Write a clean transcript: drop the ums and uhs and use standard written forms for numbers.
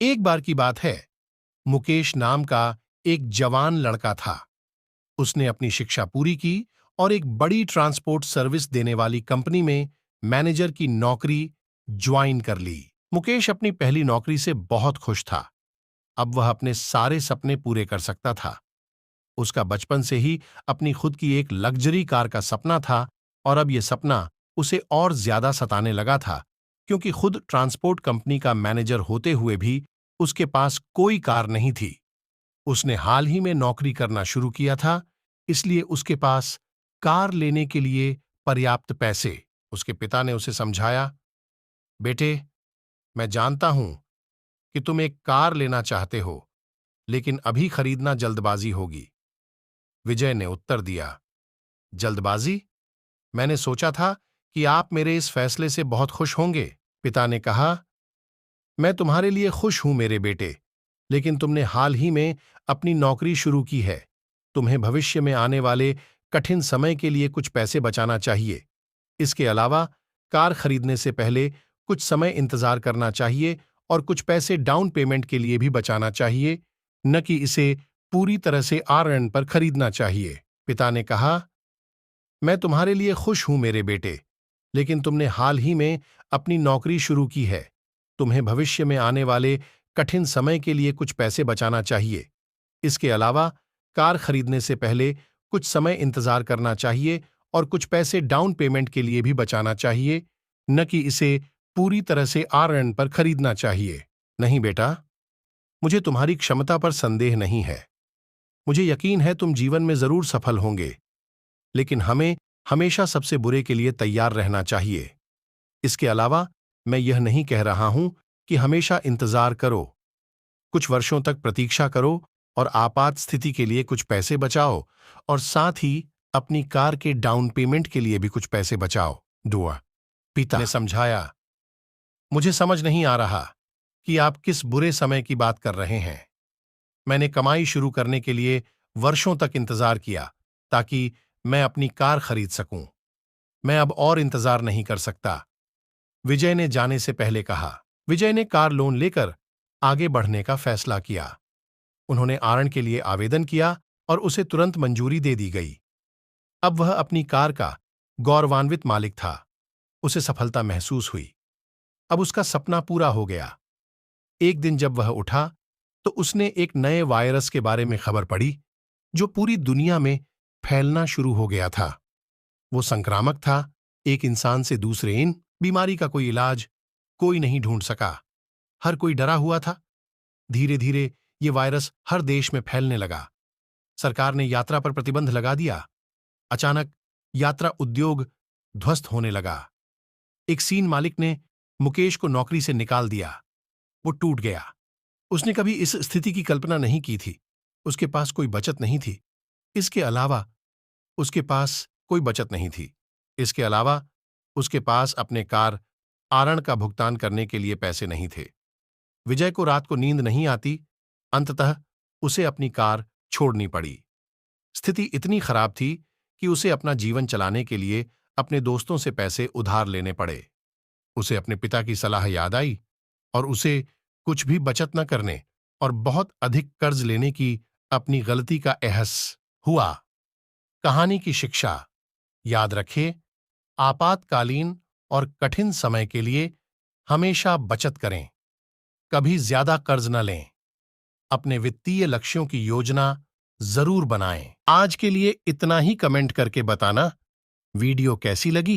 एक बार की बात है, मुकेश नाम का एक जवान लड़का था। उसने अपनी शिक्षा पूरी की और एक बड़ी ट्रांसपोर्ट सर्विस देने वाली कंपनी में मैनेजर की नौकरी ज्वाइन कर ली। मुकेश अपनी पहली नौकरी से बहुत खुश था। अब वह अपने सारे सपने पूरे कर सकता था। उसका बचपन से ही अपनी खुद की एक लग्जरी कार का सपना था और अब यह सपना उसे और ज्यादा सताने लगा था, क्योंकि खुद ट्रांसपोर्ट कंपनी का मैनेजर होते हुए भी उसके पास कोई कार नहीं थी। उसने हाल ही में नौकरी करना शुरू किया था, इसलिए उसके पास कार लेने के लिए पर्याप्त पैसे। उसके पिता ने उसे समझाया, बेटे, मैं जानता हूं कि तुम एक कार लेना चाहते हो, लेकिन अभी खरीदना जल्दबाजी होगी। विजय ने उत्तर दिया, जल्दबाजी? मैंने सोचा था कि आप मेरे इस फैसले से बहुत खुश होंगे। पिता ने कहा, मैं तुम्हारे लिए खुश हूं मेरे बेटे, लेकिन तुमने हाल ही में अपनी नौकरी शुरू की है। तुम्हें भविष्य में आने वाले कठिन समय के लिए कुछ पैसे बचाना चाहिए। इसके अलावा कार खरीदने से पहले कुछ समय इंतजार करना चाहिए और कुछ पैसे डाउन पेमेंट के लिए भी बचाना चाहिए, न कि इसे पूरी तरह से आरएन पर खरीदना चाहिए। पिता ने कहा, मैं तुम्हारे लिए खुश हूं मेरे बेटे, लेकिन तुमने हाल ही में अपनी नौकरी शुरू की है। तुम्हें भविष्य में आने वाले कठिन समय के लिए कुछ पैसे बचाना चाहिए। इसके अलावा कार खरीदने से पहले कुछ समय इंतजार करना चाहिए और कुछ पैसे डाउन पेमेंट के लिए भी बचाना चाहिए, न कि इसे पूरी तरह से आरएन पर खरीदना चाहिए। नहीं बेटा, मुझे तुम्हारी क्षमता पर संदेह नहीं है। मुझे यकीन है तुम जीवन में जरूर सफल होंगे, लेकिन हमें हमेशा सबसे बुरे के लिए तैयार रहना चाहिए। इसके अलावा मैं यह नहीं कह रहा हूं कि हमेशा इंतजार करो। कुछ वर्षों तक प्रतीक्षा करो और आपात स्थिति के लिए कुछ पैसे बचाओ और साथ ही अपनी कार के डाउन पेमेंट के लिए भी कुछ पैसे बचाओ। दुआ। पिता ने समझाया, मुझे समझ नहीं आ रहा कि आप किस बुरे समय की बात कर रहे हैं। मैंने कमाई शुरू करने के लिए वर्षों तक इंतजार किया ताकि मैं अपनी कार खरीद सकूं। मैं अब और इंतजार नहीं कर सकता। विजय ने जाने से पहले कहा। विजय ने कार लोन लेकर आगे बढ़ने का फैसला किया। उन्होंने आरएन के लिए आवेदन किया और उसे तुरंत मंजूरी दे दी गई। अब वह अपनी कार का गौरवान्वित मालिक था। उसे सफलता महसूस हुई। अब उसका सपना पूरा हो गया। एक दिन जब वह उठा तो उसने एक नए वायरस के बारे में खबर पड़ी जो पूरी दुनिया में फैलना शुरू हो गया था। वो संक्रामक था। एक इंसान से दूसरे इन बीमारी का कोई इलाज कोई नहीं ढूंढ सका। हर कोई डरा हुआ था। धीरे धीरे ये वायरस हर देश में फैलने लगा। सरकार ने यात्रा पर प्रतिबंध लगा दिया। अचानक यात्रा उद्योग ध्वस्त होने लगा। एक सीन मालिक ने मुकेश को नौकरी से निकाल दिया। वो टूट गया। उसने कभी इस स्थिति की कल्पना नहीं की थी। उसके पास कोई बचत नहीं थी। इसके अलावा उसके पास कोई बचत नहीं थी। इसके अलावा उसके पास अपने कार आरएन का भुगतान करने के लिए पैसे नहीं थे। विजय को रात को नींद नहीं आती। अंततः उसे अपनी कार छोड़नी पड़ी। स्थिति इतनी खराब थी कि उसे अपना जीवन चलाने के लिए अपने दोस्तों से पैसे उधार लेने पड़े। उसे अपने पिता की सलाह याद आई और उसे कुछ भी बचत न करने और बहुत अधिक कर्ज लेने की अपनी गलती का एहसास हुआ। कहानी की शिक्षा, याद रखें, आपातकालीन और कठिन समय के लिए हमेशा बचत करें। कभी ज्यादा कर्ज न लें। अपने वित्तीय लक्ष्यों की योजना जरूर बनाएं। आज के लिए इतना ही। कमेंट करके बताना वीडियो कैसी लगी।